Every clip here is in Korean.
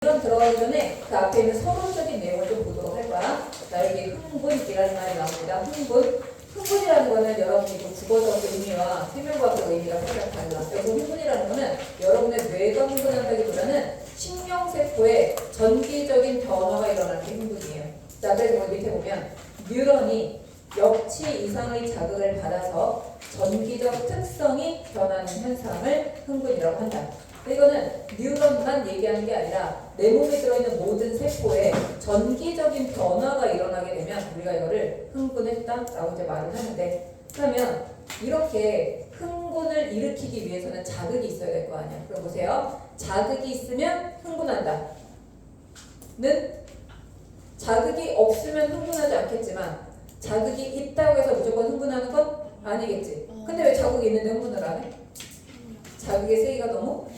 이런 들어가기 전에 그 앞에 있는 서론적인 내용을 좀 보도록 할 거야. 자, 여기 흥분이라는 말이 나옵니다. 흥분. 흥분이라는 거는 여러분이 국어적 의미와 생명과학적 의미가 살짝 달라. 여기 흥분이라는 거는 여러분의 뇌가 흥분한다기보다는 신경세포에 전기적인 변화가 일어나는 게 흥분이에요. 자, 그래서 여기 밑에 보면 뉴런이 역치 이상의 자극을 받아서 전기적 특성이 변하는 현상을 흥분이라고 한다. 이거는 뉴런만 얘기하는 게 아니라 내 몸에 들어있는 모든 세포에 전기적인 변화가 일어나게 되면 우리가 이거를 흥분했다라고 이제 말을 하는데, 그러면 이렇게 흥분을 일으키기 위해서는 자극이 있어야 될 거 아니야. 그럼 보세요. 자극이 있으면 흥분한다. 는 자극이 없으면 흥분하지 않겠지만 자극이 있다고 해서 무조건 흥분하는 건 아니겠지. 근데 왜 자극이 있는데 흥분을 안 해? 자극의 세기가 너무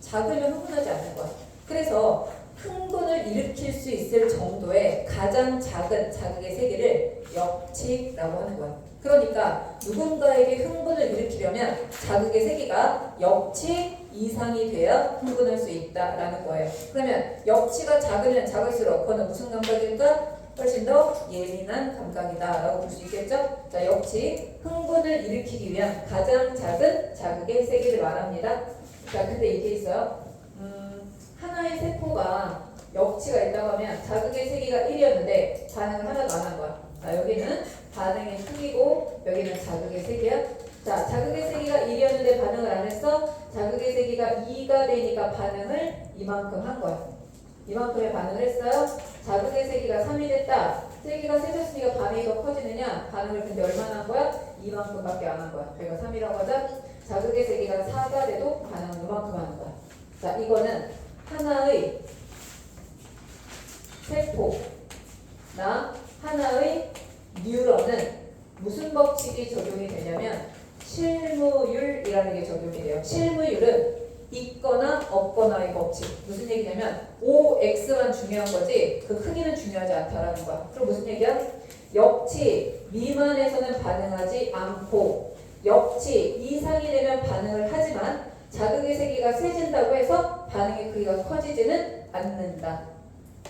작으면 흥분하지 않을 거야. 그래서 흥분을 일으킬 수 있을 정도의 가장 작은 자극의 세기를 역치라고 하는 거야. 그러니까 누군가에게 흥분을 일으키려면 자극의 세기가 역치 이상이 돼야 흥분할 수 있다라는 거예요. 그러면 역치가 작으면 작을수록 그거는 무슨 감각일까? 훨씬 더 예민한 감각이다라고 볼 수 있겠죠? 자, 역치 흥분을 일으키기 위한 가장 작은 자극의 세기를 말합니다. 자, 근데 이게 있어요. 하나의 세포가 역치가 있다고 하면 자극의 세기가 1이었는데 반응을 하나도 안 한 거야. 자, 여기는 반응의 크기고 여기는 자극의 세기야. 자, 자극의 세기가 1이었는데 반응을 안 했어. 자극의 세기가 2가 되니까 반응을 이만큼 한 거야. 이만큼의 반응을 했어요. 자극의 세기가 3이 됐다. 세기가 세졌으니까 반응이 더 커지느냐? 반응을 근데 얼마나 한 거야? 이만큼밖에 안 한 거야. 그러니까 3이라고 하자. 자극의 세기가 4가 돼도 반응은 이만큼 하는 거야. 자, 이거는 하나의 세포나 하나의 뉴런은 무슨 법칙이 적용이 되냐면 실무율이라는 게 적용이 돼요. 실무율은 있거나 없거나의 법칙. 무슨 얘기냐면 OX만 중요한 거지 그 크기는 중요하지 않다라는 거야. 그럼 무슨 얘기야? 역치 미만에서는 반응하지 않고 역치 이상이 되면 반응을 하지만 자극의 세기가 세진다고 해서 반응의 크기가 커지지는 않는다.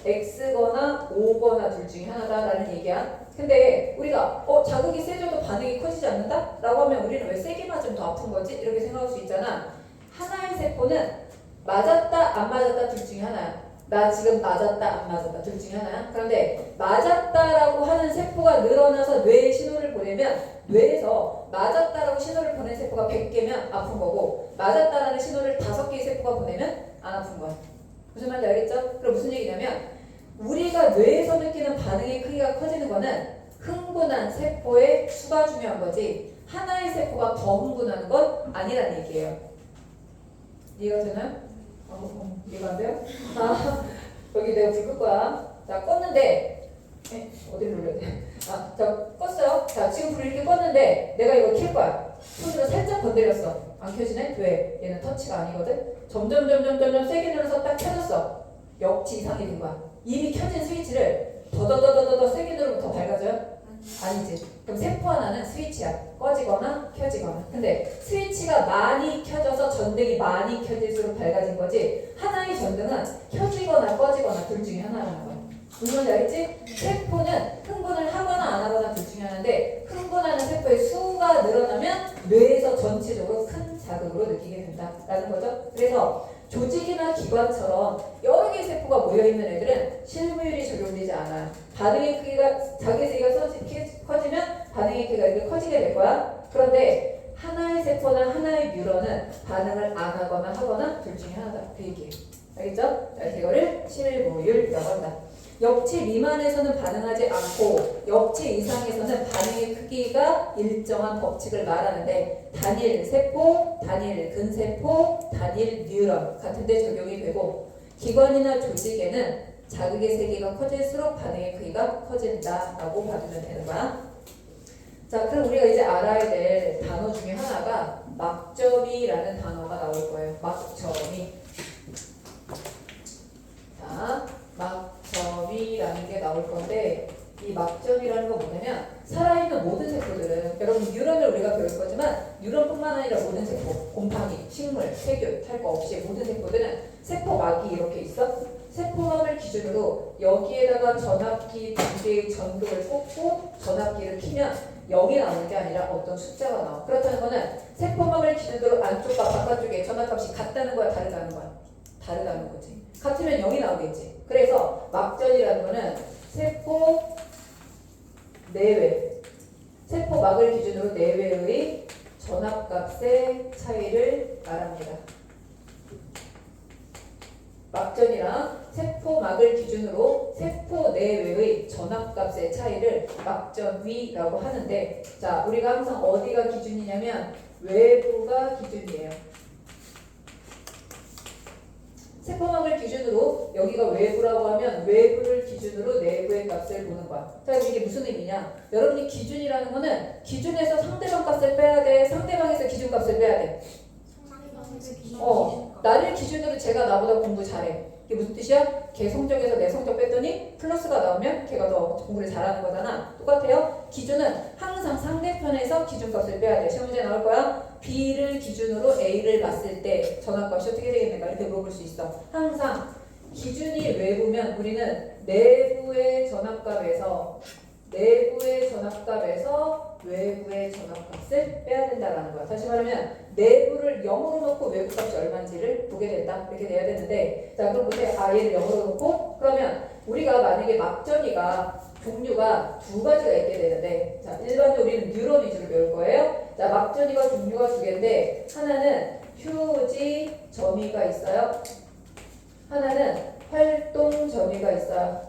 X거나 O거나 둘 중에 하나다라는 얘기야. 근데 우리가 자극이 세져도 반응이 커지지 않는다? 라고 하면 우리는 왜 세게 맞으면 더 아픈 거지? 이렇게 생각할 수 있잖아. 하나의 세포는 맞았다 안 맞았다 둘 중에 하나야. 나 지금 맞았다 안 맞았다 둘 중에 하나야. 그런데 맞았다라고 하는 세포가 늘어나서 뇌에 신호를 보내면 뇌에서 맞았다라고 신호를 보낸 세포가 100개면 아픈 거고 맞았다라는 신호를 5개의 세포가 보내면 안 아픈 거야. 무슨 말인지 알겠죠? 그럼 무슨 얘기냐면 우리가 뇌에서 느끼는 반응의 크기가 커지는 거는 흥분한 세포의 수가 중요한 거지 하나의 세포가 더 흥분하는 건 아니라는 얘기예요. 이해가 되나요? 이해가 안 돼요? 여기 내가 불 끌 거야. 자, 껐는데 어디를 눌러야 돼? 자, 껐어요. 자, 지금 불을 이렇게 껐는데 내가 이거 켤 거야. 손으로 살짝 건드렸어. 안 켜지네? 왜? 얘는 터치가 아니거든? 점점 세게 눌러서 딱 켜졌어. 역치 이상이 된 거야. 이미 켜진 스위치를 더더더더더 세게 누르면 더 밝아져요? 아니지. 그럼 세포 하나는 스위치야. 꺼지거나 켜지거나. 근데 스위치가 많이 켜져서 전등이 많이 켜질수록 밝아진 거지 하나의 전등은 켜지거나 꺼지거나 둘 중에 하나라는 거야. 무슨 말인지 알겠지? 세포는 흥분을 하거나 안 하거나 둘 중에 하나인데 흥분하는 세포의 수가 늘어나면 뇌에서 전체적으로 큰 자극으로 느끼게 된다라는 거죠. 그래서 조직이나 기관처럼 여러 개의 세포가 모여있는 애들은 실무율이 적용되지 않아요. 반응의 크기가 자기의 세기가 커지면 반응의 크기가 이렇게 커지게 될 거야. 그런데 하나의 세포나 하나의 뉴런은 반응을 안 하거나 하거나 둘 중에 하나다. 그 얘기예요. 알겠죠? 자, 이거를 실무율이라고 한다. 역치 미만에서는 반응하지 않고 역치 이상에서는 반응의 크기가 일정한 법칙을 말하는데 단일 세포, 단일 근세포, 단일 뉴런 같은 데 적용이 되고 기관이나 조직에는 자극의 세기가 커질수록 반응의 크기가 커진다라고 봐주면 되는 거야. 자, 그럼 우리가 이제 알아야 될 단어 중에 하나가 막점이라는 단어가 나올 거예요. 막점이. 자, 막점이라는 게 나올 건데 이 막점이라는 건 뭐냐면 살아있는 모든 세포들은 여러분 뉴런을 우리가 배울 거지만 뉴런뿐만 아니라 모든 세포, 곰팡이, 식물, 세균, 탈 거 없이 모든 세포들은 세포막이 막이 이렇게 있어. 세포막을 기준으로 여기에다가 전압기 두 개의 전극을 꽂고 전압기를 키면 0이 나오는 게 아니라 어떤 숫자가 나와. 그렇다는 거는 세포막을 기준으로 안쪽과 바깥쪽에 전압값이 같다는 거야, 다르다는 거야? 다르다는 거지. 같으면 0이 나오겠지. 그래서 막전이라는 거는 세포 내외, 세포막을 기준으로 내외의 전압값의 차이를 말합니다. 막전이랑 세포막을 기준으로 세포 내외의 전압값의 차이를 막전위라고 하는데, 자, 우리가 항상 어디가 기준이냐면 외부가 기준이에요. 세포막을 기준으로 여기가 외부라고 하면 외부를 기준으로 내부의 값을 보는 거야. 자, 이게 무슨 의미냐? 여러분이 기준이라는 거는 기준에서 상대방 값을 빼야 돼, 상대방에서 기준 값을 빼야 돼. 나를 기준으로 제가 나보다 공부 잘해. 이게 무슨 뜻이야? 걔 성적에서 내 성적 뺐더니 플러스가 나오면 걔가 더 공부를 잘하는 거잖아. 똑같아요. 기준은 항상 상대편에서 기준값을 빼야 돼. 시험 문제 나올 거야. B를 기준으로 A를 봤을 때 전압값이 어떻게 되겠는가 이렇게 물어볼 수 있어. 항상 기준이 외부면 우리는 내부의 전압값에서 외부의 전압값을 빼야 된다라는 거야. 다시 말하면 내부를 0으로 놓고 외부 값이 얼마인지를 보게 된다. 이렇게 돼야 되는데, 자, 그럼 보세요. 얘를 0으로 놓고, 그러면 우리가 만약에 막전이가 종류가 두 가지가 있게 되는데, 자, 일반적으로 우리는 뉴런 위주로 배울 거예요. 자, 막전이가 종류가 두 개인데, 하나는 휴지 점이가 있어요. 하나는 활동 점이가 있어요.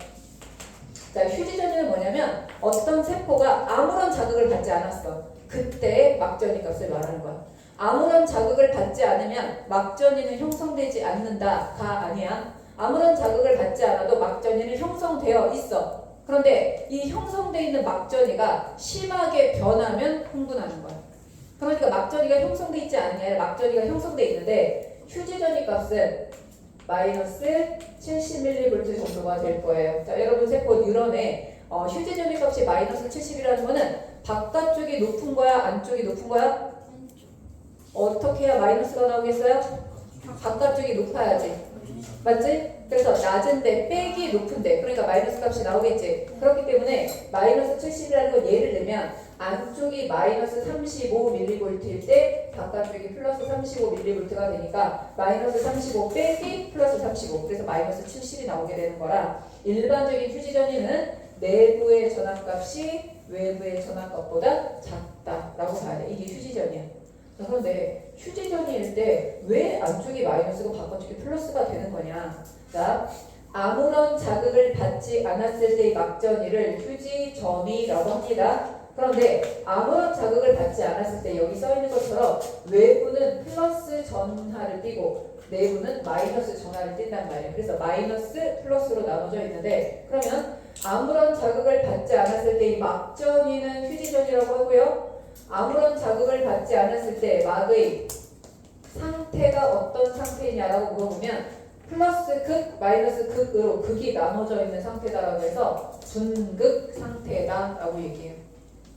자, 휴지 점유는 뭐냐면 어떤 세포가 아무런 자극을 받지 않았어. 그때 막전이 값을 말하는 거야. 아무런 자극을 받지 않으면 막전이는 형성되지 않는다가 아니야. 아무런 자극을 받지 않아도 막전이는 형성되어 있어. 그런데 이 형성되어 있는 막전이가 심하게 변하면 흥분하는 거야. 그러니까 막전이가 형성되어 있지 않은 게 아니라 막전이가 형성되어 있는데 휴지 전이 값은 마이너스 70mV 정도가 될 거예요. 자, 여러분 세포 뉴런에 휴지 전이 값이 마이너스 70이라는 거는 바깥쪽이 높은 거야, 안쪽이 높은 거야? 어떻게 해야 마이너스가 나오겠어요? 바깥쪽이 높아야지. 맞지? 그래서 낮은데 빼기 높은데, 그러니까 마이너스 값이 나오겠지. 그렇기 때문에 마이너스 70이라는 건 예를 들면 안쪽이 마이너스 35mV일 때 바깥쪽이 플러스 35mV가 되니까 마이너스 35 빼기 플러스 35, 그래서 마이너스 70이 나오게 되는 거라, 일반적인 휴지 전이는 내부의 전압값이 외부의 전압값보다 작다라고 봐야 돼. 이게 휴지 전이야. 그런데 휴지 전이일 때 왜 안쪽이 마이너스고 바깥쪽이 플러스가 되는 거냐? 자, 아무런 자극을 받지 않았을 때의 막전이를 휴지 전이라고 합니다. 그런데 아무런 자극을 받지 않았을 때 여기 써 있는 것처럼 외부는 플러스 전하를 띠고 내부는 마이너스 전하를 띈단 말이에요. 그래서 마이너스 플러스로 나눠져 있는데, 그러면 아무런 자극을 받지 않았을 때 이 막전이는 휴지전이라고 하고요. 아무런 자극을 받지 않았을 때 막의 상태가 어떤 상태냐라고 물어보면 플러스 극, 마이너스 극으로 극이 나눠져 있는 상태다라고 해서 분극 상태다라고 얘기해요.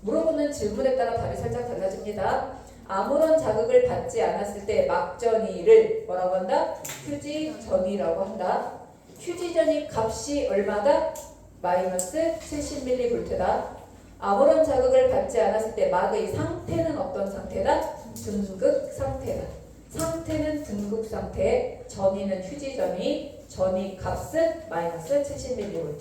물어보는 질문에 따라 답이 살짝 달라집니다. 아무런 자극을 받지 않았을 때 막전이를 뭐라고 한다? 휴지전이라고 한다. 휴지전이 값이 얼마다? 마이너스 70mV다. 아무런 자극을 받지 않았을 때 막의 상태는 어떤 상태다? 분극 상태다. 상태는 분극 상태, 전이는 휴지전이, 전이 값은 마이너스 70mV.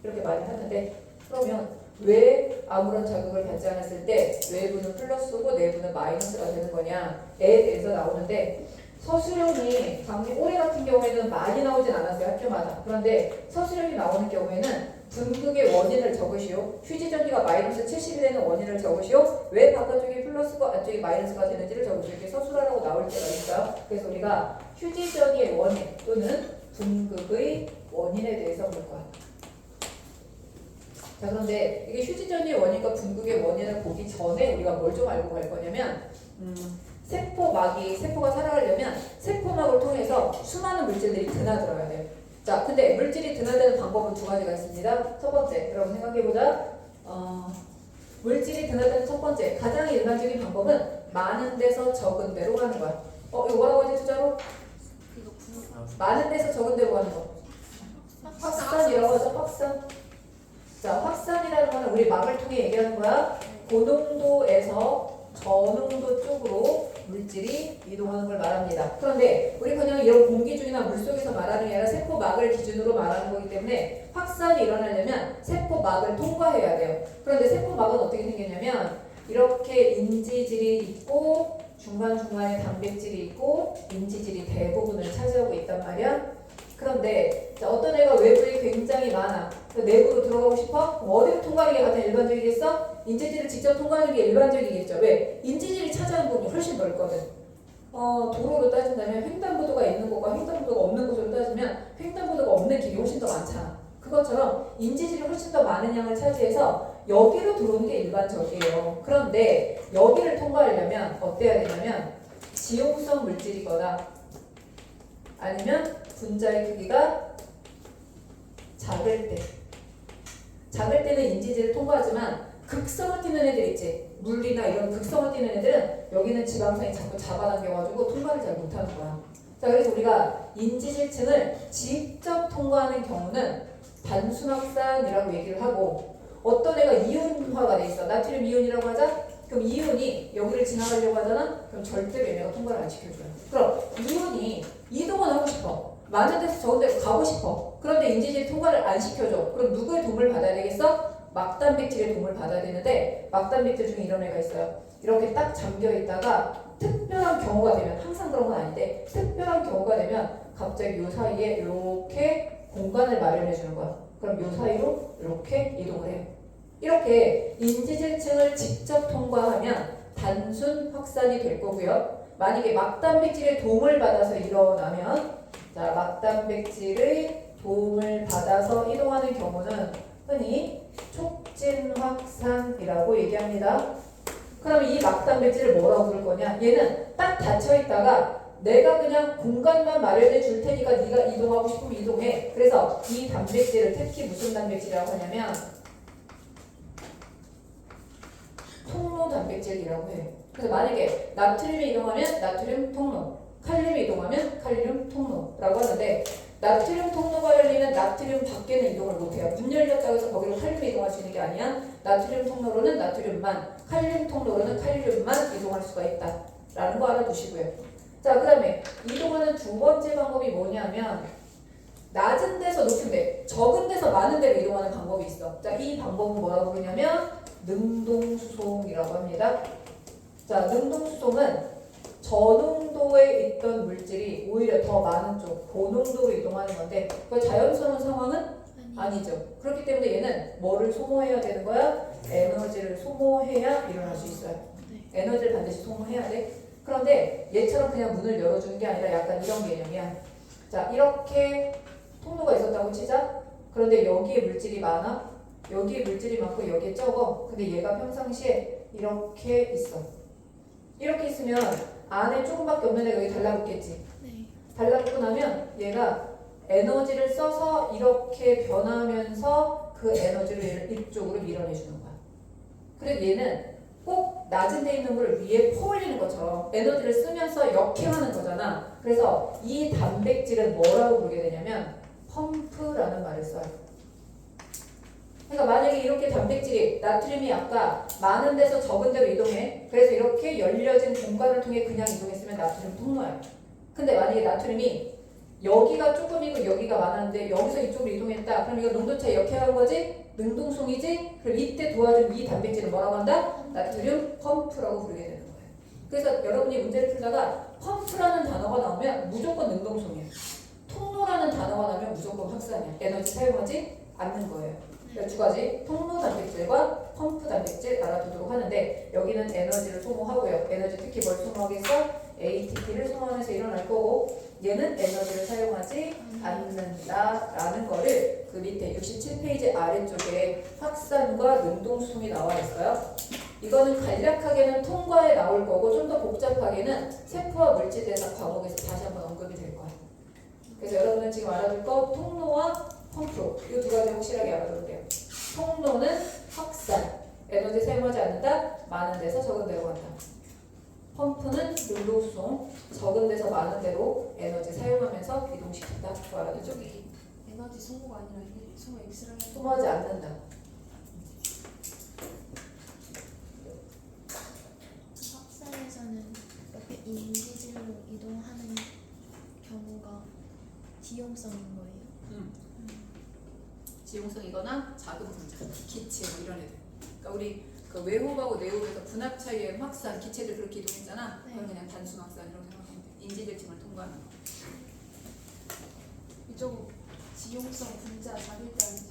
이렇게 말을 하는데, 그러면 왜 아무런 자극을 받지 않았을 때 외부는 플러스고 내부는 마이너스가 되는 거냐에 대해서 나오는데, 서술형이 작년 올해 같은 경우에는 많이 나오진 않았어요, 학교마다. 그런데 서술형이 나오는 경우에는 분극의 원인을 적으시오. 휴지 전기가 마이너스 70이 되는 원인을 적으시오. 왜 바깥쪽이 플러스고 안쪽이 마이너스가 되는지를 적으시오. 이렇게 서술하라고 나올 때가 있어요. 그래서 우리가 휴지 전기의 원인 또는 분극의 원인에 대해서 볼 거야. 자, 그런데 이게 휴지 전기의 원인과 분극의 원인을 보기 전에 우리가 뭘 좀 알고 갈 거냐면, 세포가 살아가려면 세포막을 통해서 수많은 물질들이 드나들어야 돼요. 자, 근데 물질이 드나드는 방법은 두 가지가 있습니다. 첫 번째, 여러분 생각해보자. 물질이 드나드는 첫 번째, 가장 일반적인 방법은 많은 데서 적은 데로 가는 거야. 이거 뭐라고 하지, 투자로? 많은 데서 적은 데로 가는 거. 확산이라고 하죠. 확산. 자, 확산이라는 거는 우리 막을 통해 얘기하는 거야. 고농도에서 저농도 쪽으로 물질이 이동하는 걸 말합니다. 그런데 우리 그냥 이런 공기 중이나 물속에서 말하는 게 아니라 세포막을 기준으로 말하는 거기 때문에 확산이 일어나려면 세포막을 통과해야 돼요. 그런데 세포막은 어떻게 생겼냐면 이렇게 인지질이 있고 중간중간에 단백질이 있고 인지질이 대부분을 차지하고 있단 말이야. 그런데 자, 어떤 애가 외부에 굉장히 많아. 그 내부로 들어가고 싶어? 그럼 어디를 통과하는 게 가장 일반적이겠어? 인지질을 직접 통과하는 게 일반적이겠죠. 왜? 인지질이 차지하는 부분이 훨씬 넓거든. 도로로 따진다면 횡단보도가 있는 곳과 횡단보도가 없는 곳으로 따지면 횡단보도가 없는 길이 훨씬 더 많잖아. 그것처럼 인지질이 훨씬 더 많은 양을 차지해서 여기로 들어오는 게 일반적이에요. 그런데 여기를 통과하려면 어때야 되냐면 지용성 물질이거나 아니면 분자의 크기가 작을 때. 작을 때는 인지질을 통과하지만 극성을 띠는 애들 있지. 물이나 이런 극성을 띠는 애들은 여기는 지방산이 자꾸 잡아당겨가지고 통과를 잘 못하는 거야. 자, 그래서 우리가 인지질층을 직접 통과하는 경우는 단순확산이라고 얘기를 하고 어떤 애가 이온화가 돼 있어. 나트륨 이온이라고 하자. 그럼 이온이 여기를 지나가려고 하잖아. 그럼 절대로 얘네가 통과를 안 시켜줘요. 그럼 이온이 이동을 하고 싶어. 많은 데서 적은 데로 가고 싶어. 그런데 인지질 통과를 안 시켜줘. 그럼 누구의 도움을 받아야 되겠어? 막단백질의 도움을 받아야 되는데 막단백질 중에 이런 애가 있어요. 이렇게 딱 잠겨 있다가 특별한 경우가 되면 항상 그런 건 아닌데 특별한 경우가 되면 갑자기 요 사이에 이렇게 공간을 마련해 주는 거야. 그럼 요 사이로 이렇게 이동을 해요. 이렇게 인지질층을 직접 통과하면 단순 확산이 될 거고요. 만약에 막단백질의 도움을 받아서 일어나면 자, 막단백질의 도움을 받아서 이동하는 경우는 흔히 촉진 확산이라고 얘기합니다. 그러면 이 막단백질을 뭐라고 부를 거냐? 얘는 딱 닫혀 있다가 내가 그냥 공간만 마련해 줄 테니까 네가 이동하고 싶으면 이동해. 그래서 이 단백질을 특히 무슨 단백질이라고 하냐면 통로 단백질이라고 해요. 그래서 만약에 나트륨이 이동하면 나트륨 통로, 칼륨이 이동하면 칼륨 통로라고 하는데 나트륨 통로가 열리면 나트륨 밖에는 이동을 못해요. 문 열렸다고 해서 거기로 칼륨이 이동할 수 있는 게 아니야. 나트륨 통로로는 나트륨만, 칼륨 통로로는 칼륨만 이동할 수가 있다. 라는 거 알아두시고요. 자, 그 다음에 이동하는 두 번째 방법이 뭐냐면 낮은 데서 높은 데, 적은 데서 많은 데로 이동하는 방법이 있어. 자, 이 방법은 뭐라고 부르냐면 능동수송이라고 합니다. 자, 능동수송은 저농도에 있던 물질이 오히려 더 많은 쪽, 고농도로 이동하는 건데 그 자연스러운 상황은 아니죠. 그렇기 때문에 얘는 뭐를 소모해야 되는 거야? 에너지를 소모해야 일어날 수 있어요. 에너지를 반드시 소모해야 돼. 그런데 얘처럼 그냥 문을 열어주는 게 아니라 약간 이런 개념이야. 자, 이렇게 통로가 있었다고 치자. 그런데 여기에 물질이 많아. 여기에 물질이 많고 여기에 적어. 근데 얘가 평상시에 이렇게 있어. 이렇게 있으면 안에 조금밖에 없는 애가 여기 달라붙겠지. 네. 달라붙고 나면 얘가 에너지를 써서 이렇게 변하면서 그 에너지를 얘를 이쪽으로 밀어내주는 거야. 그래서 얘는 꼭 낮은 데 있는 걸 위에 퍼올리는 것처럼 에너지를 쓰면서 역행하는 거잖아. 그래서 이 단백질은 뭐라고 부르게 되냐면 펌프라는 말을 써요. 그러니까 만약에 이렇게 단백질이 나트륨이 아까 많은 데서 적은 데로 이동해. 그래서 이렇게 열려진 공간을 통해 그냥 이동했으면 나트륨 통로야. 근데 만약에 나트륨이 여기가 조금이고 여기가 많았는데 여기서 이쪽으로 이동했다. 그럼 이거 농도차 역행한 거지? 능동송이지? 그럼 이때 도와준 이 단백질은 뭐라고 한다? 나트륨 펌프라고 부르게 되는 거예요. 그래서 여러분이 문제를 풀다가 펌프라는 단어가 나오면 무조건 능동송이에요. 통로라는 단어가 나오면 무조건 확산이야. 에너지 사용하지 않는 거예요. 두 가지 통로 단백질과 펌프 단백질 알아두도록 하는데 여기는 에너지를 소모하고요. 에너지 특히 뭘 소모하겠어? ATP를 소모하면서 일어날 거고 얘는 에너지를 사용하지 않는다라는 거를 그 밑에 67페이지 아래쪽에 확산과 능동수송이 나와 있어요. 이거는 간략하게는 통과에 나올 거고 좀 더 복잡하게는 세포와 물질대사 과목에서 다시 한번 언급이 될 거야. 그래서 여러분은 지금 알아둘 거 통로와 펌프 이 두 가지 확실하게 알아둘게요. 통로는 확산, 에너지 사용하지 않는다, 많은 데서 적은 데로 간다. 펌프는 물로송 적은 데서 많은 데로 에너지 사용하면서 이동시킨다. 알아듣죠? 에너지 소모가 아니라 소모 X를 소모하지 않는다. 학생에서는 옆에 인지질로 이동하는 경우가 지용성인 거예요. 지용성이거나 작은 분자, 기체 뭐 이런 애들. 그러니까 우리 그 외호하고 내호에서 분압 차이의 확산, 기체들 그렇게 이동했잖아. 네. 그건 그냥 단순 확산이라고 생각하면 돼. 인지대칭을 통과하는 거. 이쪽 지용성 분자 자기자지.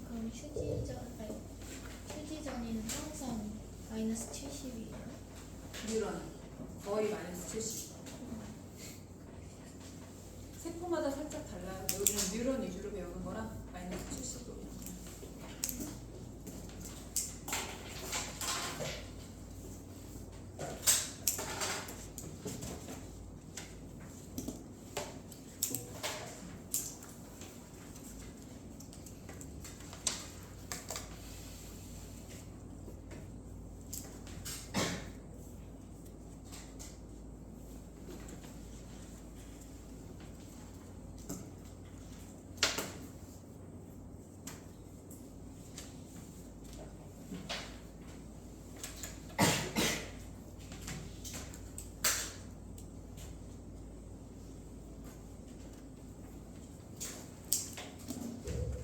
그럼 휴지전이는 항상 마이너스 70이에요. 뉴런 거의 마이너스 70. 세포마다 살짝 달라요. 우리는 뉴런 위주로 배우는 거라 마이너스 70도.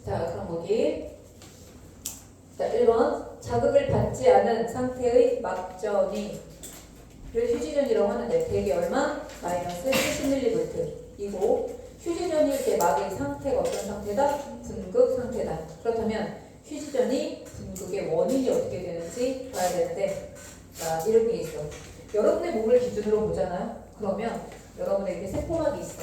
자, 그럼 거기. 자, 1번. 자극을 받지 않은 상태의 막전이 를 휴지전이라고 하는데 대개 얼마? 마이너스 70mV 이고 휴지전일 때 막의 상태가 어떤 상태다? 분극 상태다. 그렇다면 휴지전이 분극의 원인이 어떻게 되는지 봐야 되는데 자, 이렇게 있어. 여러분의 몸을 기준으로 보잖아요. 그러면 여러분에게 세포막이 있어.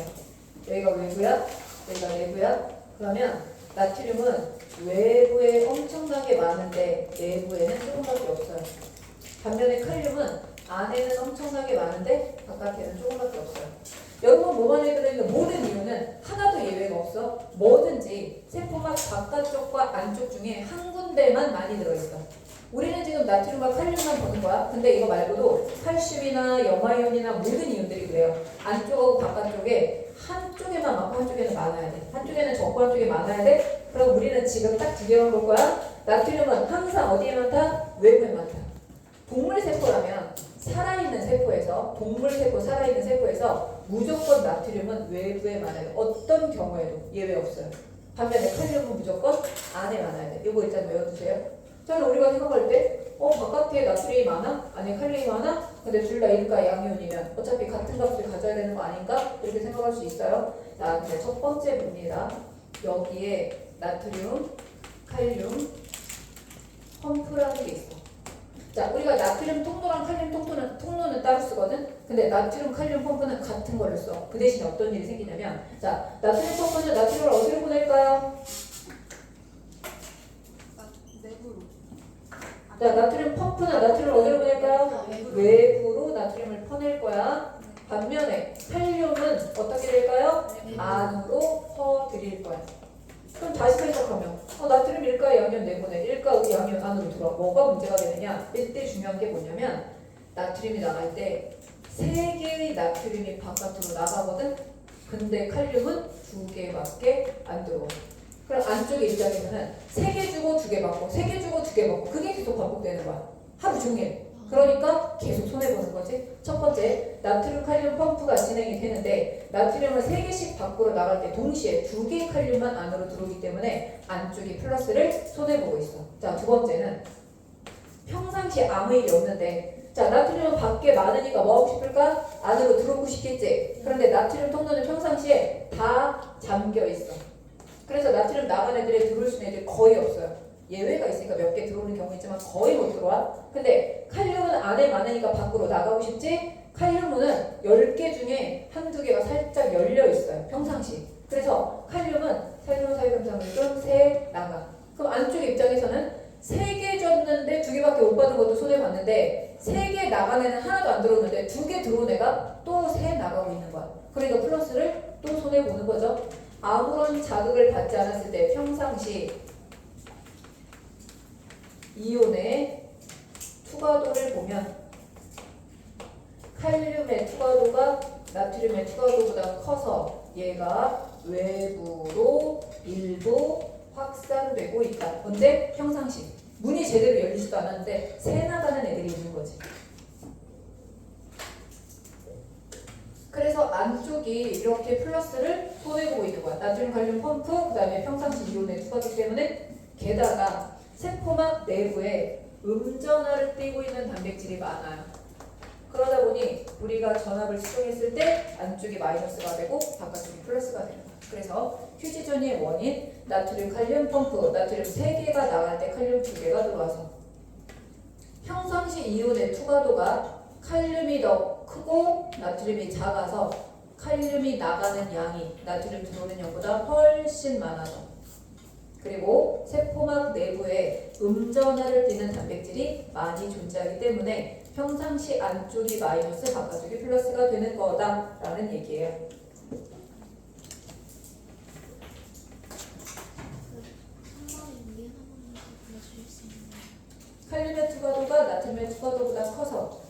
여기가 외부야, 여기가 내부야. 그러면 나트륨은 외부에 엄청나게 많은데 내부에는 조금밖에 없어요. 반면에 칼륨은 안에는 엄청나게 많은데 바깥에는 조금밖에 없어요. 여러분 몸 안에 들어있는 모든 이유는 하나도 예외가 없어. 뭐든지 세포막 바깥쪽과 안쪽 중에 한 군데만 많이 들어있어. 우리는 지금 나트륨과 칼륨만 보는 거야. 근데 이거 말고도 칼슘이나 염화이온이나 모든 이온들이 그래요. 안쪽하고 바깥쪽에 한쪽에만 많고 한쪽에는 많아야 돼. 한쪽에는 적고 한쪽에 많아야 돼. 그럼 우리는 지금 딱 두 개만 볼 거야. 나트륨은 항상 어디에 많다? 외부에 많다. 동물 세포라면 살아있는 세포에서 동물 세포 살아있는 세포에서 무조건 나트륨은 외부에 많아요. 어떤 경우에도 예외 없어요. 반면에 칼륨은 무조건 안에 많아야 돼. 이거 일단 외워두세요. 저는 우리가 생각할 때 바깥에 나트륨이 많아? 안에 칼륨이 많아? 근데 둘 다 일가 양이온이면 어차피 같은 값을 가져야 되는 거 아닌가? 이렇게 생각할 수 있어요. 자, 근데 첫 번째 봅니다. 여기에 나트륨, 칼륨, 펌프라는 게 있어. 자, 우리가 나트륨 통로랑 칼륨 통로는 따로 쓰거든? 근데 나트륨, 칼륨 펌프는 같은 걸로 써. 그 대신에 어떤 일이 생기냐면 자, 나트륨 펌프는 나트륨을 어디로 보낼까요? 내부로. 자, 나트륨 펌프는 나트륨을 어디로 보낼까요? 외부로 나트륨을 퍼낼 거야. 반면에 칼륨은 어떻게 될까요? 안으로 퍼드릴 거야. 그럼 다시 생각하면 나트륨 1가 양이온 내보내 1가 양이온 안으로 들어와. 뭐가 문제가 되느냐? 이때 중요한 게 뭐냐면 나트륨이 나갈 때 3개의 나트륨이 바깥으로 나가거든? 근데 칼륨은 2개밖에 안 들어와. 그럼 안쪽에 입장에서는 3개 주고 2개 받고 3개 주고 2개 받고 그게 계속 반복되는 거야. 하루 종일. 그러니까 계속 손해보는 거지. 첫 번째, 나트륨 칼륨 펌프가 진행이 되는데 나트륨을 3개씩 밖으로 나갈 때 동시에 2개의 칼륨만 안으로 들어오기 때문에 안쪽이 플러스를 손해보고 있어. 자, 두 번째는 평상시에 아무 일이 없는데 자, 나트륨은 밖에 많으니까 뭐 하고 싶을까? 안으로 들어오고 싶겠지. 그런데 나트륨 통로는 평상시에 다 잠겨 있어. 그래서 나트륨 나간 애들이 들어올 수 있는 애들이 거의 없어요. 예외가 있으니까 몇 개 들어오는 경우 있지만 거의 못 들어와. 근데 칼륨은 안에 많으니까 밖으로 나가고 싶지? 칼륨은 10개 중에 한두 개가 살짝 열려 있어요. 평상시. 그래서 칼륨은 살균사유병상물금 3 나가. 그럼 안쪽 입장에서는 3개 줬는데 2개밖에 못 받은 것도 손해봤는데 3개 나간 애는 하나도 안 들어오는데 2개 들어온 애가 또 3 나가고 있는 거야. 그러니까 플러스를 또 손해보는 거죠. 아무런 자극을 받지 않았을 때 평상시 이온의 투과도를 보면 칼륨의 투과도가 나트륨의 투과도보다 커서 얘가 외부로 일부 확산되고 있다. 언제? 평상시. 문이 제대로 열리지도 않았는데 새 나가는 애들이 있는 거지. 그래서 안쪽이 이렇게 플러스를 손해보고 있는 거야. 나트륨, 칼륨 펌프, 그 다음에 평상시 이온의 투과도 때문에 게다가 세포막 내부에 음전하를 띠고 있는 단백질이 많아요. 그러다 보니 우리가 전압을 수정했을 때 안쪽이 마이너스가 되고 바깥쪽이 플러스가 되는 거야. 그래서 휴지전이의 원인 나트륨, 칼륨 펌프, 나트륨 3개가 나갈 때 칼륨 2개가 들어와서 평상시 이온의 투과도가 칼륨이 더 크고 나트륨이 작아서 칼륨이 나가는 양이 나트륨 들어오는 양보다 훨씬 많아서 그리고 세포막 내부에 음전하를 띠는 단백질이 많이 존재하기 때문에 평상시 안쪽이 마이너스 바깥쪽이 플러스가 되는 거다라는 얘기예요. 한 번에 위에 한 번만 더 불러주실 수 있나요? 칼륨의 투과도가 나트륨의 투과도보다 커서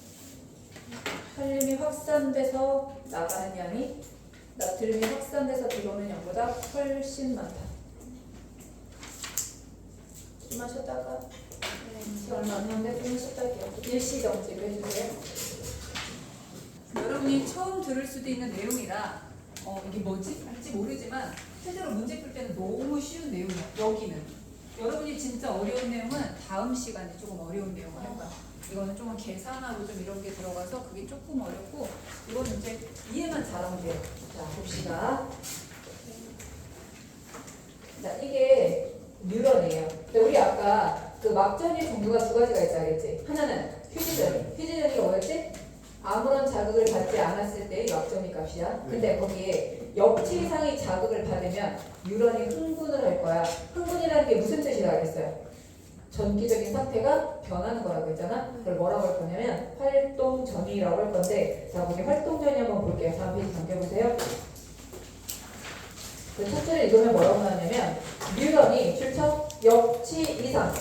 칼륨이 확산돼서 나가는 양이 나트륨이 확산돼서 들어오는 양보다 훨씬 많다. 좀 하셨다가 얼마 안 남는데 좀 쉬었다 할게요. 일시정지 해주세요. 여러분이 처음 들을 수도 있는 내용이라 이게 뭐지? 할지 모르지만 실제로 문제 풀 때는 너무 쉬운 내용이야. 여기는 여러분이 진짜 어려운 내용은 다음 시간에 조금 어려운 내용을 할 거야. 이거는 조금 계산하고 좀 이런 게 들어가서 그게 조금 어렵고 이거는 이제 이해만 잘하면 돼요. 자, 봅시다. 자, 이게 뉴런이에요. 근데 우리 아까 그 막전이 종류가 2가지가 있다 그랬지? 하나는 휴지전이. 휴지전이가 뭐였지? 아무런 자극을 받지 않았을 때의 막전이 값이야. 근데 거기에 역치 이상의 자극을 받으면 뉴런이 흥분을 할 거야. 흥분이라는 게 무슨 뜻이라 그랬어요? 전기적인 상태가 변하는 거라고 했잖아. 그걸 뭐라고 할 거냐면 활동전이라고 할 건데, 자, 거기 활동전이 한번 볼게요. 다음 페이지 넘겨보세요. 그 첫째를 읽으면 뭐라고 나오냐면 뉴런이 출처 역치 이상.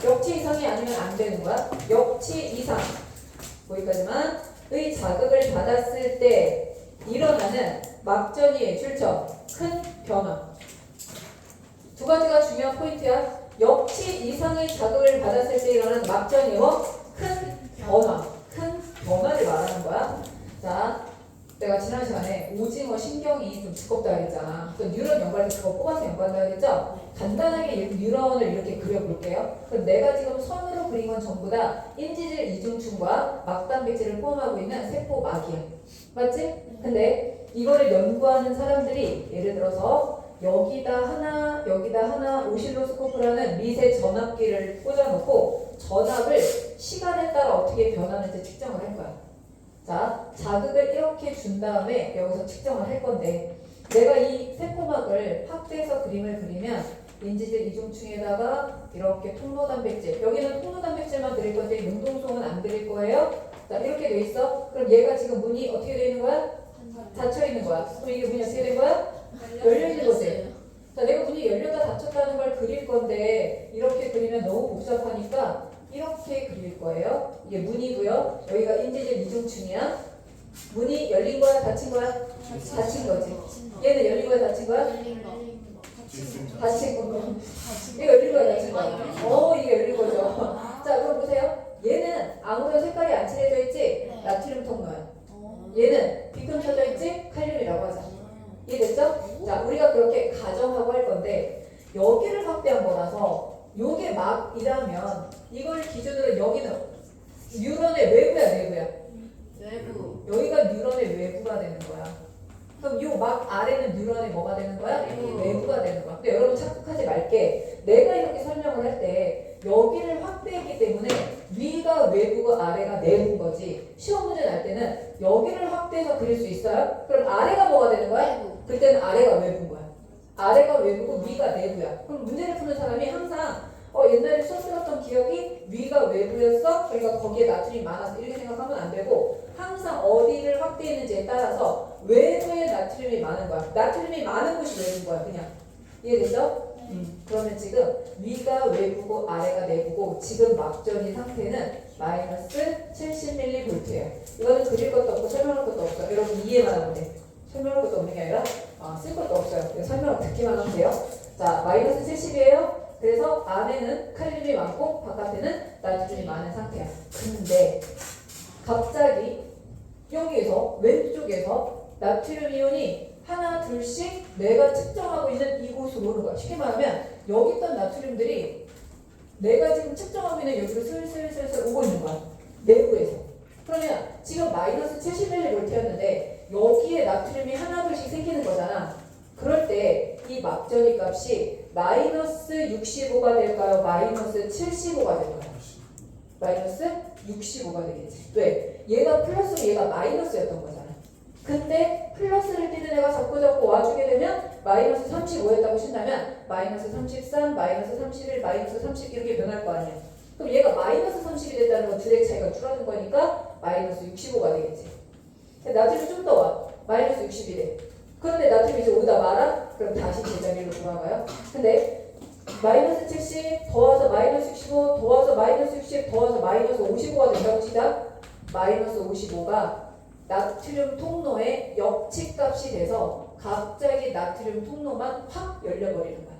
역치 이상이 아니면 안 되는 거야. 역치 이상. 거기까지만 의 자극을 받았을 때 일어나는 막전이의 출처 큰 변화. 2가지가 중요한 포인트야. 역치 이상의 자극을 받았을 때 일어나는 막전이와 큰 변화. 큰 변화를 말하는 거야. 자, 내가 지난 시간에 오징어 신경이 좀 두껍다 그랬잖아. 그 뉴런 연구할 때 그거 뽑아서 연구한다 그랬죠? 간단하게 뉴런을 이렇게 그려볼게요. 그럼 내가 지금 선으로 그린 건 전부 다 인지질 이중충과 막단백질을 포함하고 있는 세포막이야. 맞지? 근데 이거를 연구하는 사람들이 예를 들어서 여기다 하나 오실로스코프라는 미세 전압기를 꽂아놓고 전압을 시간에 따라 어떻게 변하는지 측정을 할 거야. 자, 자극을 이렇게 준 다음에 여기서 측정을 할 건데 내가 이 세포막을 확대해서 그림을 그리면 인지질 이중충에다가 이렇게 통로단백질, 여기는 통로단백질만 그릴 건데 능동성은 안 그릴 거예요. 자, 이렇게 돼 있어. 그럼 얘가 지금 문이 어떻게 돼 있는 거야? 닫혀 있는 거야. 그럼 이게 문이 어떻게 된 거야? 열려 있는 거지. 자, 내가 문이 열렸다 닫혔다는 걸 그릴 건데 이렇게 그리면 너무 복잡하니까 이렇게 그릴 거예요. 이게 문이고요. 여기가 인지질 이중충이야. 문이 열린 거야, 닫힌 거야? 닫힌 거지. 얘는 열린 거야, 닫힌 거야? 열린 거. 닫힌 거. 이거 열린 거야, 닫힌 거야? 이게 열린 거죠. 자, 그럼 보세요. 얘는 아무런 색깔이 안 칠해져 있지? 나트륨 통로야. 얘는 비금 쳐져 있지? 칼륨이라고 하자. 이해됐죠? 자, 우리가 그렇게 가정하고 할 건데 여기를 확대한 거라서 요게 막이라면 이걸 기준으로 여기는 뉴런의 외부야, 내부야? 외부. 여기가 뉴런의 외부가 되는 거야. 그럼 요 막 아래는 뉴런의 뭐가 되는 거야? 외부가 되는 거야. 근데 여러분 착각하지 말게. 내가 이렇게 설명을 할 때 여기를 확대했기 때문에 위가 외부고 아래가 내부인 거지. 시험 문제 날 때는 여기를 확대해서 그릴 수 있어요? 그럼 아래가 뭐가 되는 거야? 그때는 아래가 외부인 거야. 아래가 외부고 위가 내부야. 그럼 문제를 푸는 사람이 항상 옛날에 수업 들었던 기억이 위가 외부였어? 그러니까 거기에 나트륨이 많아서 이렇게 생각하면 안 되고 항상 어디를 확대했는지에 따라서 외부에 나트륨이 많은 거야. 나트륨이 많은 곳이 외부인 거야. 그냥. 이해됐어? 그러면 지금 위가 외부고 아래가 내부고 지금 막전이 상태는 마이너스 70mV예요. 이거는 그릴 것도 없고 설명할 것도 없어요. 여러분 이해만 하면 돼. 설명할 것도 없는 게 아니라 쓸 것도 없어요. 그냥 설명을 듣기만 하면 돼요. 자, 마이너스 70이에요. 그래서 안에는 칼륨이 많고 바깥에는 나트륨이 많은 상태야. 근데 갑자기 여기에서 왼쪽에서 나트륨 이온이 하나 둘씩 내가 측정하고 있는 이곳으로 오는 거야. 쉽게 말하면 여기 있던 나트륨들이 내가 지금 측정하고 있는 여기로 슬슬슬슬 오고 있는 거야. 내부에서. 그러면 지금 마이너스 71V였는데 여기에 나트륨이 하나 둘씩 생기는 거잖아. 그럴 때 이 막전이 값이 마이너스 65가 될까요? 마이너스 75가 될까요? 마이너스 65가 되겠지. 왜? 얘가 플러스고 얘가 마이너스였던 거잖아. 근데 플러스를 띄는 애가 자꾸 와주게 되면 마이너스 35였다고 친다면 마이너스 33, 마이너스 31, 마이너스 30 이렇게 변할 거 아니야. 그럼 얘가 마이너스 30이 됐다는 건 드랙 차이가 줄어든 거니까 마이너스 65가 되겠지. 나트륨이 좀 더 와. 마이너스 60이 돼. 그런데 나트륨이 이제 오다 말아? 그럼 다시 제자리로 돌아가요. 근데 마이너스 70 더해서 마이너스 65 더해서 마이너스 60 더해서 마이너스 55가 된다고 치자. 마이너스 55가 나트륨 통로의 역치값이 돼서 갑자기 나트륨 통로만 확 열려버리는 거야.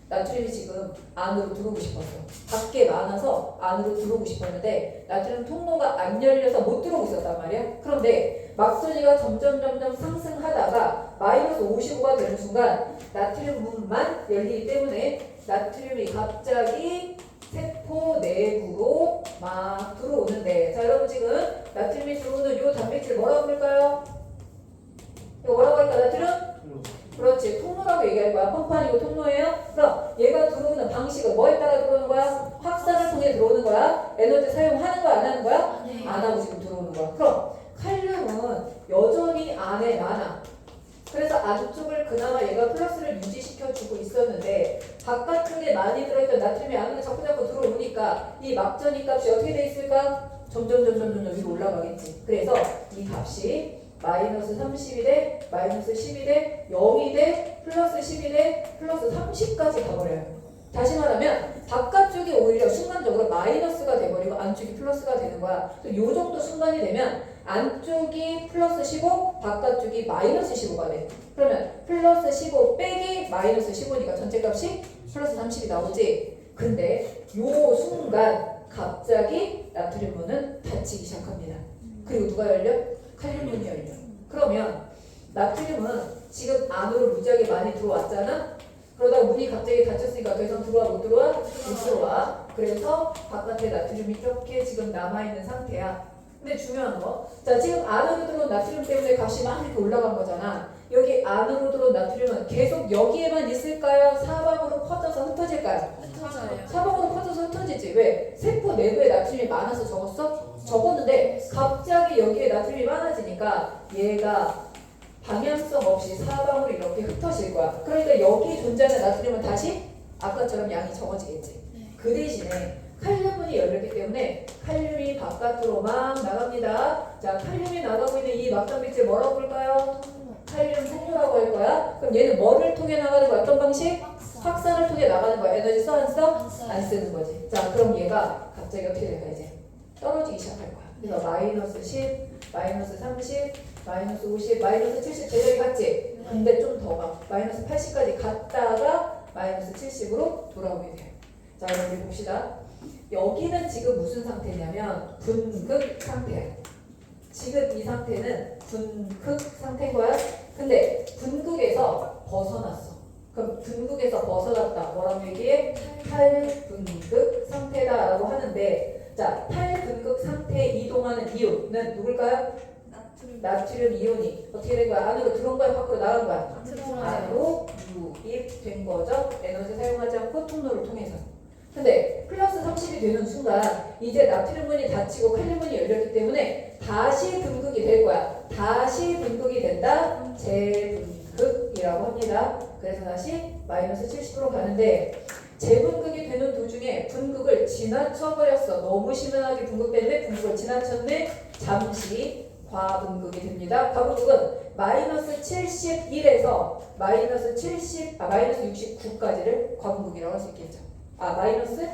나트륨이 지금 안으로 들어오고 싶었어. 밖에 많아서 안으로 들어오고 싶었는데 나트륨 통로가 안 열려서 못 들어오고 있었단 말이야. 그런데 막소리가 점점 상승하다가 마이너스 55가 되는 순간 나트륨 문만 열리기 때문에 나트륨이 갑자기 세포 내부로 막 들어오는데, 자 여러분 지금 나트륨이 들어오는 요 단백질 뭐라고 부를까요? 이거 뭐라고 할까? 나트륨? 그렇지, 통로라고 얘기할 거야. 펌프아니고 통로예요. 그럼 얘가 들어오는 방식은 뭐에 따라 들어오는 거야? 확산을 통해 들어오는 거야. 에너지 사용하는 거야, 안 하는 거야? 안 하고 지금 들어오는 거야. 그럼 칼륨은 여전히 안에 많아. 그래서 안쪽을 그나마 얘가 플러스를 유지시켜주고 있었는데 바깥쪽에 많이 들어있던 나트륨이 안으로 자꾸 들어오니까 이 막전이 값이 어떻게 돼 있을까? 점점 위로 올라가겠지. 그래서 이 값이 마이너스 30이 돼, 마이너스 10이 돼, 0이 돼, 플러스 10이 돼, 플러스 30까지 가버려요. 다시 말하면 바깥쪽이 오히려 순간적으로 마이너스가 돼버리고 안쪽이 플러스가 되는 거야. 요 정도 순간이 되면 안쪽이 플러스 15, 바깥쪽이 마이너스 15가 돼. 그러면 플러스 15 빼기 마이너스 15니까 전체 값이 플러스 30이 나오지. 근데 요 순간 갑자기 나트륨 문은 닫히기 시작합니다. 그리고 누가 열려? 칼륨 문이 열려. 그러면 나트륨은 지금 안으로 무지하게 많이 들어왔잖아. 그러다 문이 갑자기 닫혔으니까 더 이상 들어와 못 들어와? 못 들어와. 그래서 바깥에 나트륨이 이렇게 지금 남아있는 상태야. 근데 중요한 거, 자 지금 안으로 들어온 나트륨 때문에 값이 막 이렇게 올라간 거잖아. 여기 안으로 들어온 나트륨은 계속 여기에만 있을까요? 사방으로 퍼져서 흩어질까요? 흩어져요. 사방으로 퍼져서 흩어지지. 왜? 세포 내부에 나트륨이 많아서 적었어? 적었는데 갑자기 여기에 나트륨이 많아지니까 얘가 방향성 없이 사방으로 이렇게 흩어질 거야. 그러니까 여기 존재하는 나트륨은 다시 아까처럼 양이 적어지겠지. 그 대신에 칼륨문이 열렸기 때문에 칼륨이 바깥으로 막 나갑니다. 자, 칼륨이 나가고 있는 이 막단백질 뭐라고 볼까요? 칼륨 통로라고 할 거야. 그럼 얘는 뭐를 통해 나가는 거야? 어떤 방식? 확산을 통해 나가는 거야. 에너지 써 안 써? 안 쓰는 거지. 자, 그럼 얘가 갑자기 어떻게 될까 이제? 떨어지기 시작할 거야. 그래서 마이너스 10, 마이너스 30, 마이너스 50, 마이너스 70 제자리 갔지? 근데 좀 더 가. 마이너스 80까지 갔다가 마이너스 70으로 돌아오게 돼. 자, 그럼 우리 봅시다. 여기는 지금 무슨 상태냐면 분극 상태야. 지금 이 상태는 분극 상태인 거야. 근데 분극에서 벗어났어. 그럼 분극에서 벗어났다. 뭐라고 얘기해? 탈분극 상태다라고 하는데, 자, 탈분극 상태에 이동하는 이유는 누굴까요? 나트륨 이온이 어떻게 된 거야? 안으로 들어온 거야? 밖으로 나간 거야? 들어가요. 안으로 유입된 거죠. 에너지 사용하지 않고 통로를 통해서. 근데 플러스 30이 되는 순간 이제 나트륨문이 닫히고 칼륨문이 열렸기 때문에 다시 분극이 될 거야. 다시 분극이 된다. 재분극이라고 합니다. 그래서 다시 마이너스 70으로 가는데 재분극이 되는 도중에 분극을 지나쳐버렸어. 너무 심하게 분극되는데 분극을 지나쳤네. 잠시 과분극이 됩니다. 과분극은 마이너스 71에서 마이너스 69까지를 과분극이라고 할 수 있겠죠. 마이너스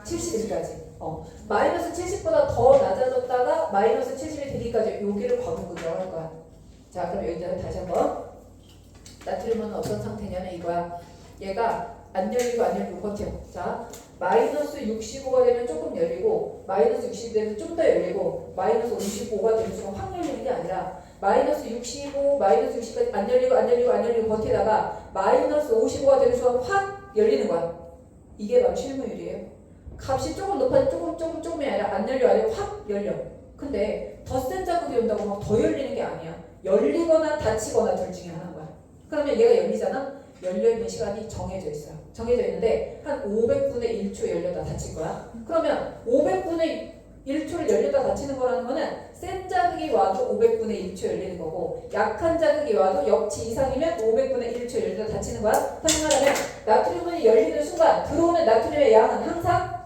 71까지. 마이너스 70보다 더 낮아졌다가 마이너스 70이 되기까지 여기를 과분극이라고 할 거야. 자, 그럼 여기다가 다시 한번 나트륨은 어떤 상태냐면 이거야. 얘가 안 열리고 안 열리고 버텨. 자, 마이너스 65가 되면 조금 열리고 마이너스 60이 되면 좀 더 열리고 마이너스 55가 되면 순간 확 열리는 게 아니라 마이너스 65, 마이너스 60까지 안 열리고 버티다가 마이너스 55가 되는 순간 확 열리는 거야. 이게 바로 실무율이에요. 값이 조금 높아져 조금이 아니라 안 열려 확 열려. 근데 더 센 자극이 온다고 막 더 열리는 게 아니야. 열리거나 닫히거나 둘 중에 하나인 거야. 그러면 얘가 열리잖아. 열려있는 시간이 정해져 있어요. 정해져 있는데 한 500분의 1초 열렸다 닫힐 거야. 그러면 500분의 1초를 열렸다 닫히는 거라는 거는 센 자극이 와도 500분의 1초 열리는 거고 약한 자극이 와도 역치 이상이면 500분의 1초 열렸다 닫히는 거야. 다시 말하면 나트륨이 열리는 순간 들어오는 나트륨의 양은 항상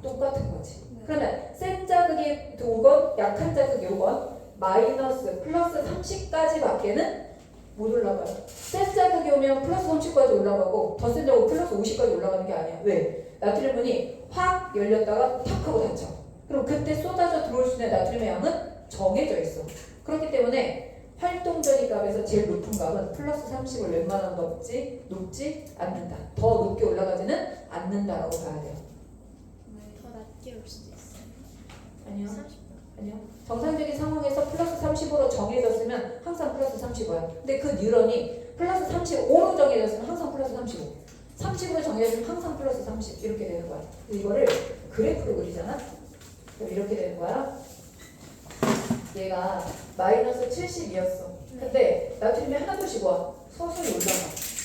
똑같은 거지. 그러면 센 자극이 오건 약한 자극이 오건 마이너스 플러스 30까지 밖에는 못 올라가요. 센 자극이 오면 플러스 30까지 올라가고 더 센 자극 플러스 50까지 올라가는 게 아니야. 왜? 나트륨이 확 열렸다가 탁 하고 닫혀. 그럼 그때 쏟아져 들어올 수 있는 나트륨의 양은 정해져 있어. 그렇기 때문에 활동전이 값에서 제일 높은 값은 플러스 30을 웬만하면 높지 않는다. 더 높게 올라가지는 않는다라고 봐야 돼요. 더 낮게 올 수도 있어요. 아니요. 30분. 아니요. 정상적인 상황에서 플러스 30으로 정해졌으면 항상 플러스 35야. 근데 그 뉴런이 플러스 35로 정해졌으면 항상 플러스 35. 30으로 정해졌으면 항상 플러스 30 이렇게 되는 거야. 이거를 그래프로 그리잖아. 그럼 이렇게 되는 거야. 얘가 마이너스 70이었어. 근데 나트륨이 하나둘씩 와. 서서히 올라가.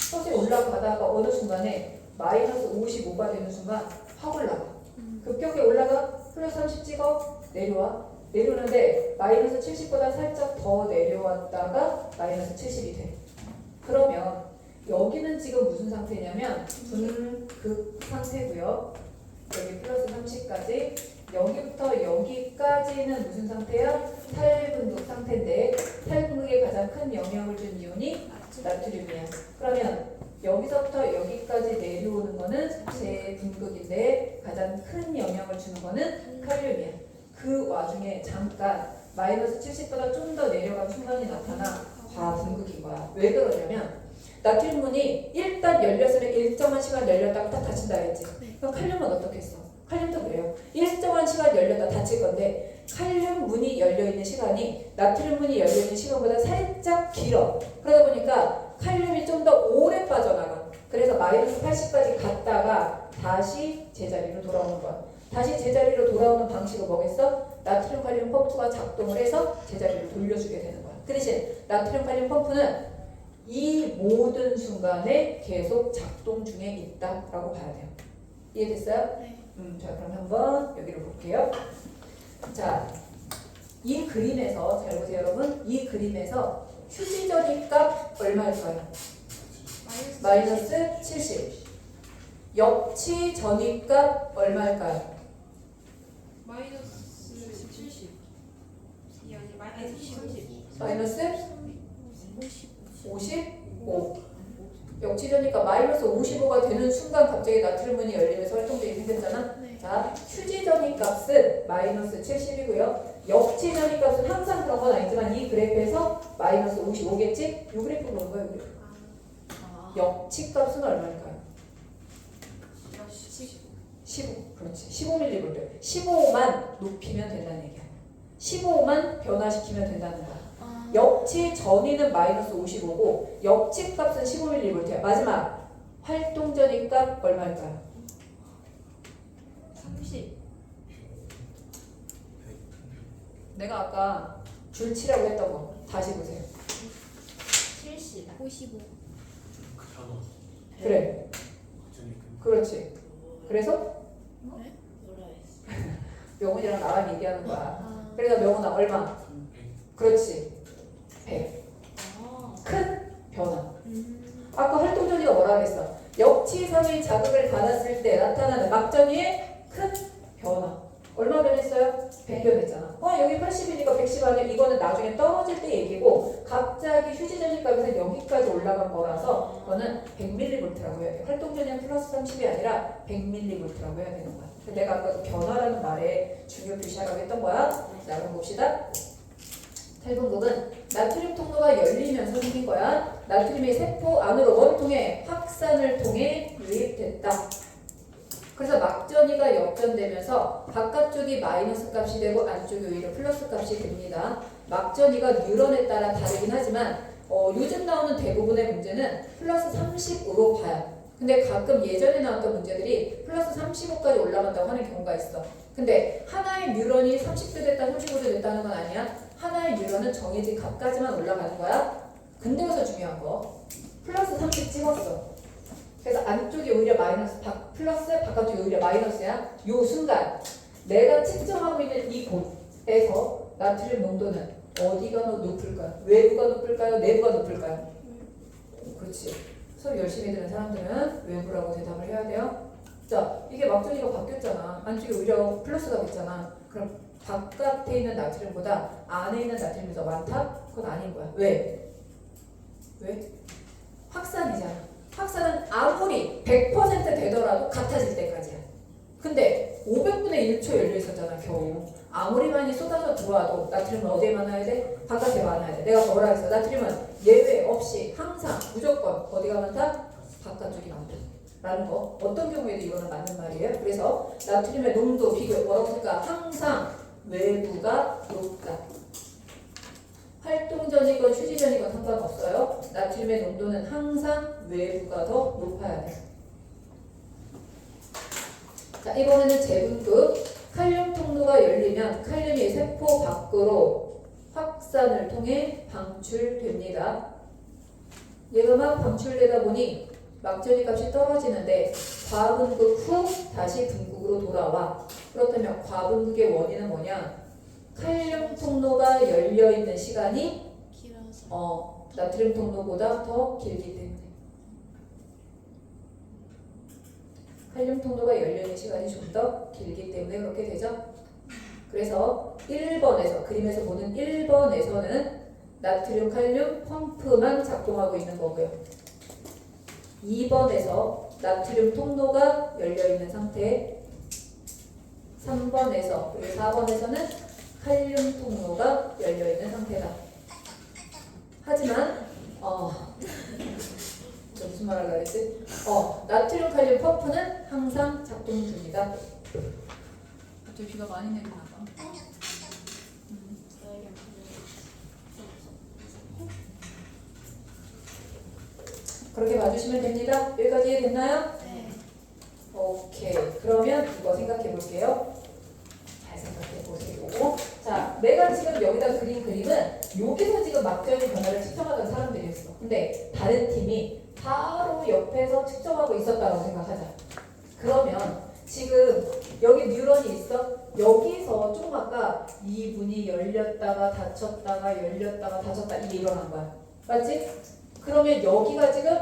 서서히 올라가다가 어느 순간에 마이너스 55가 되는 순간 확 올라가. 급격히 올라가. 플러스 30 찍어. 내려와. 내려오는데 마이너스 70보다 살짝 더 내려왔다가 마이너스 70이 돼. 그러면 여기는 지금 무슨 상태냐면 분극 상태고요. 여기 플러스 30까지 여기부터 여기까지는 무슨 상태야? 탈분극 상태인데 탈분극에 가장 큰 영향을 준 이온이 나트륨이야. 그러면 여기서부터 여기까지 내려오는 거는 재분극인데 가장 큰 영향을 주는 거는 칼륨이야. 그 와중에 잠깐 마이너스 70보다 좀 더 내려간 순간이 나타나 과분극인 거야. 왜 그러냐면 나트륨문이 일단 열렸으면 일정한 시간 열렸다가 딱 닫힌다 했지. 그럼 칼륨은 어떻게 했어? 칼륨도 그래요. 일정한 시간 열렸다 닫힐 건데 칼륨 문이 열려있는 시간이 나트륨 문이 열려있는 시간보다 살짝 길어. 그러다 보니까 칼륨이 좀 더 오래 빠져나가. 그래서 마이너스 80까지 갔다가 다시 제자리로 돌아오는 거야. 다시 제자리로 돌아오는 방식은 뭐겠어? 나트륨 칼륨 펌프가 작동을 해서 제자리로 돌려주게 되는 거야. 그 대신 나트륨 칼륨 펌프는 이 모든 순간에 계속 작동 중에 있다라고 봐야 돼요. 이해됐어요? 네. 자, 그럼 한번 여기를 볼게요. 자, 이 그림에서 잘 보세요, 여러분. 이 그림에서 휴지 전입값 얼마일까요? 마이너스 70. 역치 전입값 얼마일까요? 마이너스 70. 이 아니 마이너스 30. 마이너스 55. 역치 전입값 마이너스 55가 되는 순간 갑자기 나트륨문이 열리면서 활동적이 생겼잖아. 네. 자, 휴지 전입값은 마이너스 70이고요. 역치 전입값은 항상 그런 건 아니지만 이 그래프에서 마이너스 55겠지? 이 그래프 보는 거예요. 이 그래프. 역치 값은 얼마일까요? 15. 그렇지. 15mm 볼 때. 15만 높이면 된다는 얘기야. 15만 변화시키면 된다는 거야. 역치 전위는 마이너스 55고 역치 값은 15mm 볼 때야. 마지막 활동 전위 값 얼마일까요? 30. 내가 아까 줄치라고 했던 거 다시 보세요. 70. 55. 그 단어 그래. 완전히 그렇지. 그래서 네? 뭐라 했어? 명훈이랑 나랑 얘기하는 거야. 아. 그래서 명훈아 얼마? 그렇지. 100. 아. 큰 변화. 아까 활동전이가 뭐라 그랬어? 역치성의 자극을 받았을 때 나타나는 막전이의 큰 변화. 얼마 변했어요? 100 변했잖아. 여기 80이니까 110 아니야? 이거는 나중에 떨어질 때 얘기고 갑자기 휴지전이 값에서 여기까지 올라간 거라서 그거는 100mV라고 해야 돼. 활동전이는 플러스 30이 아니라 100mV라고 해야 되는 거야. 내가 아까 그 변화라는 말에 중요 표시하라고 했던 거야. 자, 그럼 봅시다. 8분극은 나트륨 통로가 열리면서 생긴 거야. 나트륨이 세포 안으로 뭘 통해? 확산을 통해 유입됐다. 그래서 막전이가 역전되면서 바깥쪽이 마이너스 값이 되고 안쪽이 오히려 플러스 값이 됩니다. 막전이가 뉴런에 따라 다르긴 하지만 요즘 나오는 대부분의 문제는 플러스 30으로 봐요. 근데 가끔 예전에 나왔던 문제들이 플러스 35까지 올라간다고 하는 경우가 있어. 근데 하나의 뉴런이 30도 됐다 35도 됐다는 건 아니야. 하나의 뉴런은 정해진 값까지만 올라가는 거야. 근데 여기서 중요한 거 플러스 30 찍었어. 그래서 안쪽이 오히려 마이너스, 플러스, 바깥쪽이 오히려 마이너스야. 요 순간 내가 측정하고 있는 이 곳에서 나트륨 농도는 어디가 높을까요? 외부가 높을까요? 내부가 높을까요? 그렇지. 수업 열심히 들은 사람들은 외부라고 대답을 해야 돼요. 자, 이게 막전이가 바뀌었잖아. 안쪽에 오히려 플러스가 됐잖아. 그럼 바깥에 있는 나트륨보다 안에 있는 나트륨이 더 많다? 그건 아닌 거야. 왜? 왜? 확산이잖아. 확산은 아무리 100% 되더라도 같아질 때까지야. 근데 500분의 1초 열려 있었잖아, 겨우. 아무리 많이 쏟아져 들어와도 나트륨은 어디에 많아야 돼? 바깥에 많아야 돼. 내가 뭐라 했어? 나트륨은 예외 없이 항상 무조건 어디가 많다? 바깥쪽이 많다. 라는 거. 어떤 경우에도 이거는 맞는 말이에요. 그래서 나트륨의 농도 비교 뭐라고 쓸까? 항상 외부가 높다. 활동전이건 휴지전이건 상관없어요. 나트륨의 농도는 항상 외부가 더 높아야 돼. 자, 이번에는 재분급. 칼륨 통로가 열리면 칼륨이 세포 밖으로 확산을 통해 방출됩니다. 얘가 막 방출되다 보니 막전이 값이 떨어지는데 과분극 후 다시 분극으로 돌아와. 그렇다면 과분극의 원인은 뭐냐? 칼륨 통로가 열려있는 시간이 길어서. 나트륨 통로보다 더 길기 때문에. 칼륨 통로가 열려있는 시간이 좀 더 길기 때문에 그렇게 되죠. 그래서 1번에서 그림에서 보는 1번에서는 나트륨 칼륨 펌프만 작동하고 있는 거고요. 2번에서 나트륨 통로가 열려있는 상태, 3번에서 그리고 4번에서는 칼륨 통로가 열려있는 상태다. 하지만 무슨 말 하려고 했지? 나트륨 칼륨 펌프는 항상 작동 중이다. 갑자기 비가 많이 내리나 봐. 그렇게 봐주시면 됩니다. 여기까지 이해됐나요? 네. 오케이. 그러면 이거 생각해 볼게요. 잘 생각해 보세요. 자, 내가 지금 여기다 그린 그림은 여기서 지금 막전이 변화를 측정하던 사람들이었어. 근데 다른 팀이 바로 옆에서 측정하고 있었다고 생각하자. 그러면 지금 여기 뉴런이 있어? 여기서 조금 아까 이 문이 열렸다가 닫혔다가 열렸다가 닫혔다 이게 일어난 거야. 맞지? 그러면 여기가 지금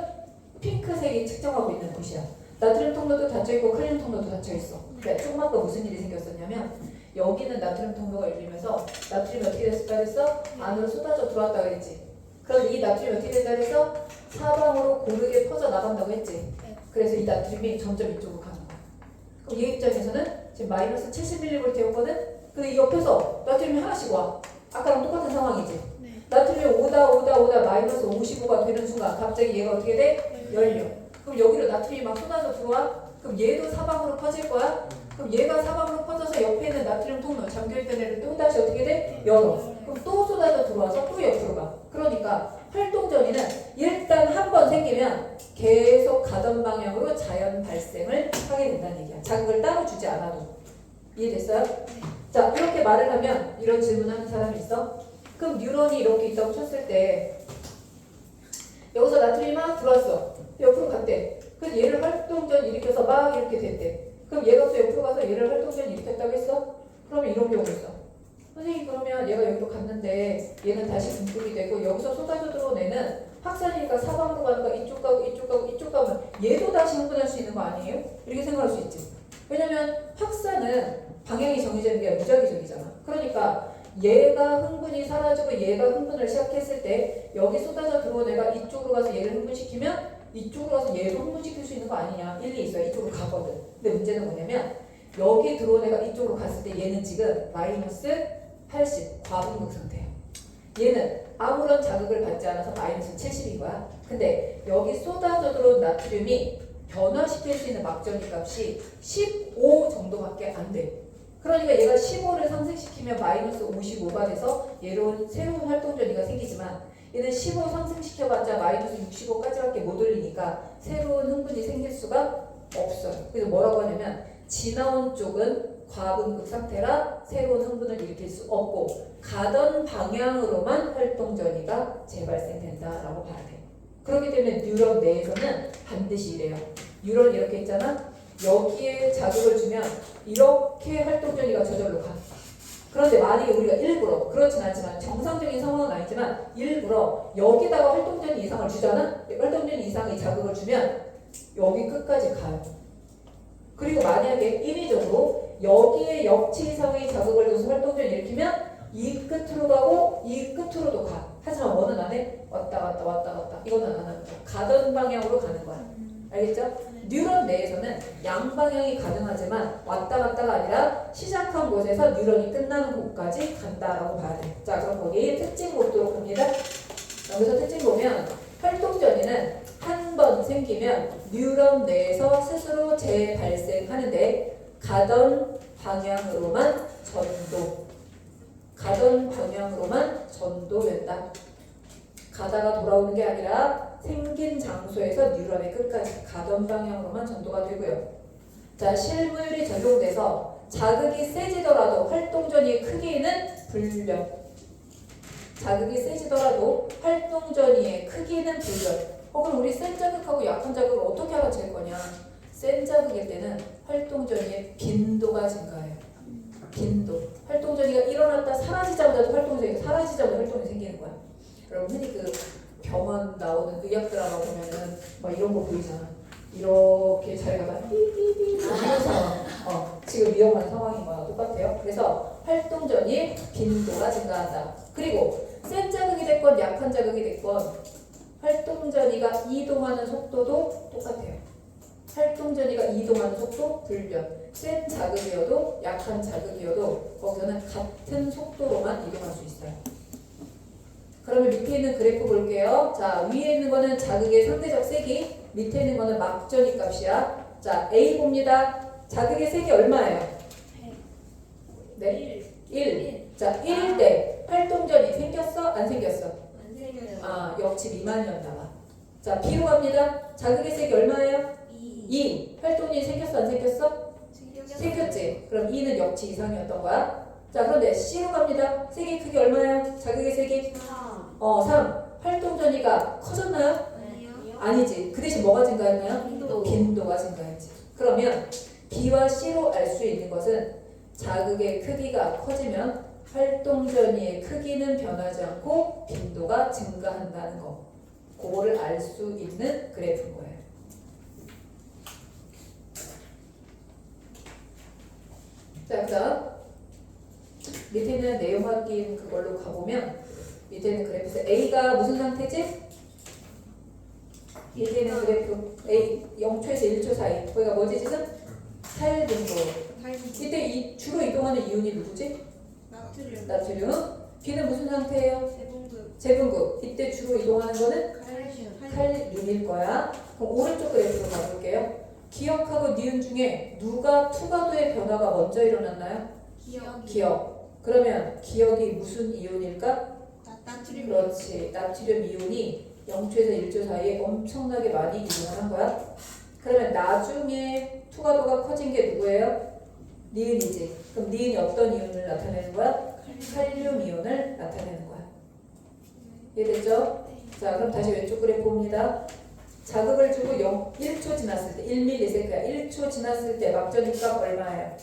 핑크색이 측정하고 있는 곳이야. 나트륨 통로도 닫혀있고 칼륨 통로도 닫혀있어. 근데 조금 아까 무슨 일이 생겼었냐면 여기는 나트륨 통로가 열리면서 나트륨이 어떻게 됐어? 안으로 쏟아져 들어왔다 그랬지. 그럼 이 나트륨이 어떻게 된다 그래서 사방으로 고르게 퍼져 나간다고 했지. 그래서 이 나트륨이 점점 이쪽으로 가는 거야. 그럼 얘 입장에서는 지금 마이너스 70mV였거든? 근데 이 옆에서 나트륨이 하나씩 와. 아까랑 똑같은 상황이지. 네. 나트륨이 오다 마이너스 55가 되는 순간 갑자기 얘가 어떻게 돼? 열려. 그럼 여기로 나트륨이 막 쏟아져 들어와? 그럼 얘도 사방으로 퍼질 거야? 그럼 얘가 사방으로 퍼져서 옆에 있는 나트륨 통로 잠겨있던 애를 또 다시 어떻게 돼? 열어. 그럼 또 쏟아져 들어와서 또 옆으로 가. 그러니까 활동전이는 일단 한 번 생기면 계속 가던 방향으로 자연 발생을 하게 된다는 얘기야. 자극을 따로 주지 않아도. 이해됐어요? 자, 이렇게 말을 하면 이런 질문하는 사람이 있어? 그럼 뉴런이 이렇게 있다고 쳤을 때 여기서 나트륨이 막 들어왔어. 옆으로 갔대. 그래서 얘를 활동전 일으켜서 막 이렇게 됐대. 그럼 얘가 또 옆으로 가서 얘를 활동전 일으켰다고 했어? 그러면 이런 경우 있어. 선생님 그러면 얘가 여기로 갔는데 얘는 다시 분출이 되고 여기서 쏟아져 들어온 애는 확산이니까 사방으로 가는 거 이쪽 가고 이쪽 가고 이쪽 가면 얘도 다시 흥분할 수 있는 거 아니에요? 이렇게 생각할 수 있지. 왜냐면 확산은 방향이 정해지는 게 무작위적이잖아. 그러니까 얘가 흥분이 사라지고 얘가 흥분을 시작했을 때 여기 쏟아져 들어온 애가 이쪽으로 가서 얘를 흥분시키면 이쪽으로 가서 얘도 흥분시킬 수 있는 거 아니냐. 일리 있어요. 이쪽으로 가거든. 근데 문제는 뭐냐면 여기 들어온 애가 이쪽으로 갔을 때 얘는 지금 마이너스 80 과분극 상태예요. 얘는 아무런 자극을 받지 않아서 마이너스 70인 거야. 근데 여기 쏟아져 들어온 나트륨이 변화시킬 수 있는 막전기 값이 15 정도밖에 안 돼. 그러니까 얘가 15를 상승시키면 마이너스 55가 돼서 새로운 활동전이가 생기지만 얘는 15 상승시켜봤자 마이너스 65까지밖에 못 올리니까 새로운 흥분이 생길 수가 없어요. 그래서 뭐라고 하냐면 지나온 쪽은 과분극 상태라 새로운 흥분을 일으킬 수 없고 가던 방향으로만 활동전이가 재발생된다라고 봐야 돼. 그렇기 때문에 뉴런 내에서는 반드시 이래요. 뉴런 이렇게 있잖아. 여기에 자극을 주면 이렇게 활동전이가 저절로 가. 그런데 만약에 우리가 일부러 그렇진 않지만 정상적인 상황은 아니지만 일부러 여기다가 활동전 이상을 주잖아. 활동전 이상의 자극을 주면 여기 끝까지 가요. 그리고 만약에 인위적으로 여기에 역치 이상의 자극을 줘서 활동전을 일으키면 이 끝으로 가고 이 끝으로도 가. 하지만 뭐는 안 해? 왔다 갔다 왔다 갔다. 이거는 안 하는 거야. 가던 방향으로 가는 거야. 알겠죠? 뉴런 내에서는 양방향이 가능하지만 왔다 갔다가 아니라 시작한 곳에서 뉴런이 끝나는 곳까지 간다라고 봐야 돼. 자, 그럼 거기 특징 보도록 합니다. 여기서 특징 보면 활동전이는 한 번 생기면 뉴런 내에서 스스로 재발생하는데 가던 방향으로만 전도된다. 가다가 돌아오는 게 아니라 생긴 장소에서 뉴런의 끝까지 가던 방향으로만 전도가 되고요. 자, 실무율이 적용돼서 자극이 세지더라도 활동전이의 크기는 불변. 자극이 세지더라도 활동전이의 크기는 불변. 그럼 우리 센 자극하고 약한 자극을 어떻게 알아챌 거냐? 센 자극일 때는 활동전이의 빈도가 증가해요. 빈도. 활동전이가 일어났다 사라지자마자 활동전이 생기는 거야. 여러분 흔히 그 병원 나오는 의학 드라마 보면은 막 이런 거 보이잖아. 이렇게 자기가 삐삐삐 하면서 지금 위험한 상황인 거랑 똑같아요. 그래서 활동전이 빈도가 증가한다. 그리고 센 자극이 됐건 약한 자극이 됐건 활동전이가 이동하는 속도도 똑같아요. 활동전이가 이동하는 속도 불변. 센 자극이어도 약한 자극이어도 거기서는 같은 속도로만 이동할 수 있어요. 그러면 밑에 있는 그래프 볼게요. 자, 위에 있는 거는 자극의 상대적 세기, 밑에 있는 거는 막전이 값이야. 자, A 봅니다. 자극의 세기 얼마예요? 네? 1. 자, 1일 때 활동전이 생겼어? 안 생겼어? 안 생겨요. 아, 역치 미만이었나 봐. 자, B로 갑니다. 자극의 세기 얼마예요? 2. 2. 활동전이 생겼어? 안 생겼어? 생겼어요. 생겼지. 그럼 2는 역치 이상이었던 거야. 자, 그런데 C로 갑니다. 세기 크기 얼마예요? 자극의 세기? 3. 활동 전이가 커졌나요? 아니요. 아니지. 그 대신 뭐가 증가했나요? 빈도. 빈도가 증가했지. 그러면 B와 C로 알 수 있는 것은 자극의 크기가 커지면 활동 전이의 크기는 변하지 않고 빈도가 증가한다는 거. 그거를 알 수 있는 그래프인 거예요. 자, 그다음 밑에 있는 내용 확인 그걸로 가보면 밑에 있는 그래프에서 A가 무슨 상태지? 밑에 있는 그래프 A 0초에서 1초 사이 거기가 뭐지 지금? 탈분도. 이때 주로 이동하는 이온이 누구지? 나트륨. 나트륨. B는 무슨 상태예요? 세분극. 제분극. 이때 주로 이동하는 거는 칼슘. 칼륨일 거야. 그럼 오른쪽 그래프로 가볼게요. 기억하고 니은 중에 누가 투과도의 변화가 먼저 일어났나요? 기억. 그러면 기억이 무슨 이온일까? 나트륨. 그렇지. 나트륨 이온이 0초에서 1초 사이에 엄청나게 많이 이동을 한 거야. 그러면 나중에 투과도가 커진 게 누구예요? 니은이지. 그럼 니은이 어떤 이온을 나타내는 거야? 칼륨 이온을 나타내는 거야. 이해됐죠? 네. 자, 그럼 다시 왼쪽 그래프 봅니다. 자극을 주고 1초 지났을 때, 1ms야. 1초 지났을 때 막전값 얼마예요?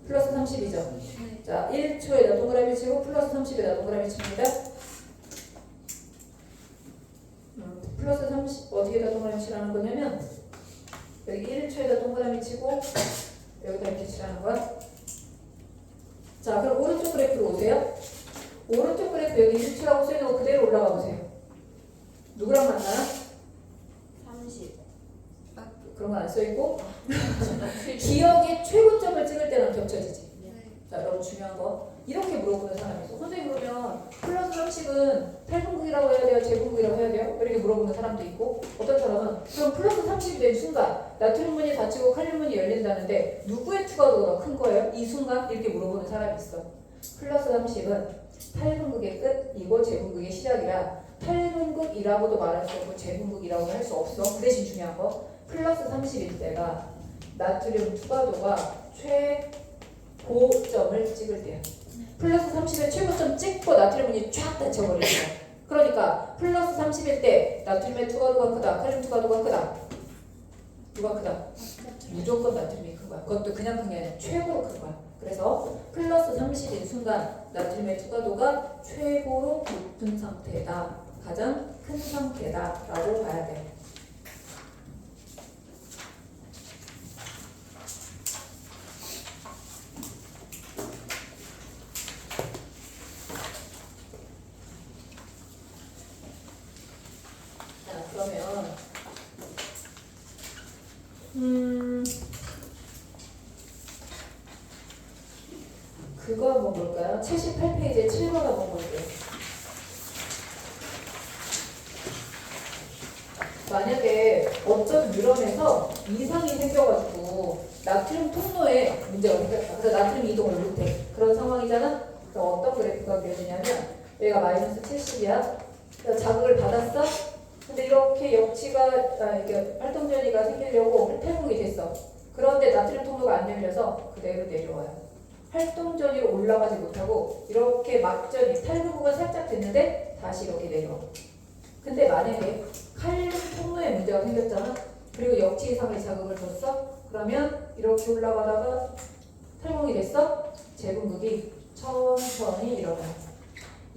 플러스 30이죠. 네. 자, 1초에다 동그라미 치고 플러스 30에다 동그라미 칩니다. 플러스 30 어디에다 동그라미 치라는 거냐면 여기 1초에다 동그라미 치고 여기다 이렇게 치라는 거야. 자, 그럼 오른쪽 그래프로 오세요. 오른쪽 그래프 여기 1초라고 써있는 거 그대로 올라가 보세요. 누구랑 만나요? 30. 그런 거 안 써있고 기억의 최고점을 찍을 때랑 겹쳐지지. 네. 자, 여러분 중요한 거 이렇게 물어보는 사람이 있어. 선생님 그러면 플러스 30은 탈분극이라고 해야 돼요? 제분극이라고 해야 돼요? 이렇게 물어보는 사람도 있고 어떤 사람은 그럼 플러스 30이 된 순간 나트륨문이 닫히고 칼륨문이 열린다는데 누구의 투과도가 더 큰 거예요? 이 순간? 이렇게 물어보는 사람이 있어. 플러스 30은 탈분극의 끝이고 제분극의 시작이라 탈분극이라고도 말할 수 없고 제분극이라고도 할 수 없어. 그 대신 중요한 거 플러스 30일 때가 나트륨 투과도가 최고점을 찍을 때야. 플러스 30의 최고점 찍고 나트륨이 쫙 닫혀버리는 거야. 그러니까 플러스 30일 때 나트륨의 투과도가 크다, 칼륨 투과도가 크다. 누가 크다? 무조건 나트륨이 큰 거야. 그것도 그냥 큰 게 아니라 최고로 큰 거야. 그래서 플러스 30인 순간 나트륨의 투과도가 최고로 높은 상태다. 가장 큰 상태다라고 봐야 돼. 자, 그러면 그거 한번 볼까요? 78페이지에 7번 한번 볼게요. 만약에 어떤 유런에서 이상이 생겨가지고 나트륨 통로에 문제가 생겼다. 그래서 나트륨 이동을 못해. 그런 상황이잖아? 그럼 어떤 그래프가 그려지냐면 얘가 마이너스 70이야. 자극을 받았어? 근데 이렇게 역치가 이렇게 활동전이가 생기려고 탈분이 됐어. 그런데 나트륨 통로가 안 열려서 그대로 내려와요. 활동전이로 올라가지 못하고 이렇게 막전이 탈분구가 살짝 됐는데 다시 이렇게 내려와. 근데 만약에 칼륨 통로에 문제가 생겼잖아. 그리고 역치 이상의 자극을 줬어. 그러면 이렇게 올라가다가 탈분이 됐어. 제분극이 천천히 일어나요.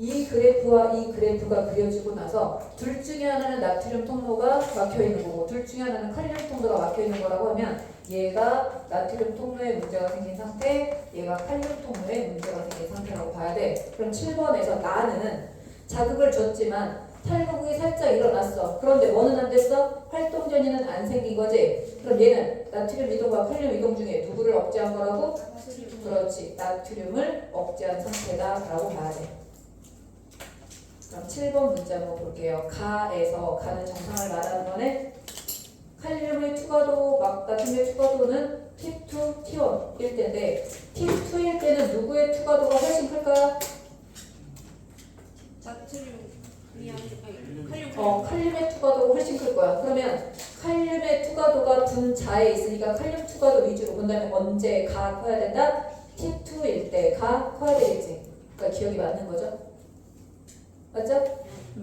이 그래프와 이 그래프가 그려지고 나서 둘 중에 하나는 나트륨 통로가 막혀있는 거고 둘 중에 하나는 칼륨 통로가 막혀있는 거라고 하면 얘가 나트륨 통로에 문제가 생긴 상태, 얘가 칼륨 통로에 문제가 생긴 상태라고 봐야 돼. 그럼 7번에서 나는 자극을 줬지만 탈분극이 살짝 일어났어. 그런데 뭐는 안 됐어? 활동전이는 안 생긴 거지. 그럼 얘는 나트륨 이동과 칼륨 이동 중에 누구를 억제한 거라고? 그렇지. 나트륨을 억제한 상태다라고 봐야 돼. 그럼 7번 문제 한번 볼게요. 가에서 가는 정상을 말하는 거네. 칼륨의 투과도, 나트륨의 투과도는 T2, T1일 때인데 T2일 때는 누구의 투과도가 훨씬 클까요? 나트륨이 아니 칼륨. 칼륨의 투과도가 훨씬 클 거야. 그러면 칼륨의 투과도가 분자에 있으니까 칼륨 투과도 위주로 본다면 언제 가 커야 된다? T2일 때 가 커야 되겠지. 그러니까 기억이 맞는 거죠. 맞죠?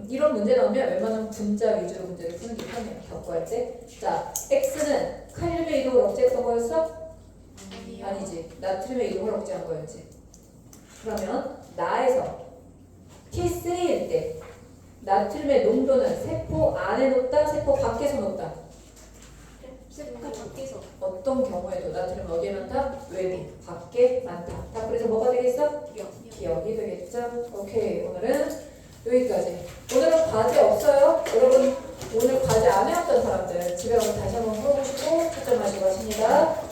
이런 문제 나오면 웬만하면 분자 위주로 문제를 푸는 게 편해요. 격구할 때. 자, X는 칼륨의 이동을 억제했던 거였어? 아니지. 나트륨의 이동을 억제한 거였지. 그러면 나에서 T3일 때 나트륨의 농도는 세포 안에 높다, 세포 밖에서 높다. 세포 밖에서. 어떤 경우에도 나트륨 어디에 많다? 외부, 밖에 많다. 자, 그래서 뭐가 되겠어? 기억이 되겠죠? 오케이, 오늘은 여기까지. 오늘은 과제 없어요. 여러분 오늘 과제 안 해왔던 사람들 집에 가서 다시 한번 풀어보시고 초점하시고 하십니다.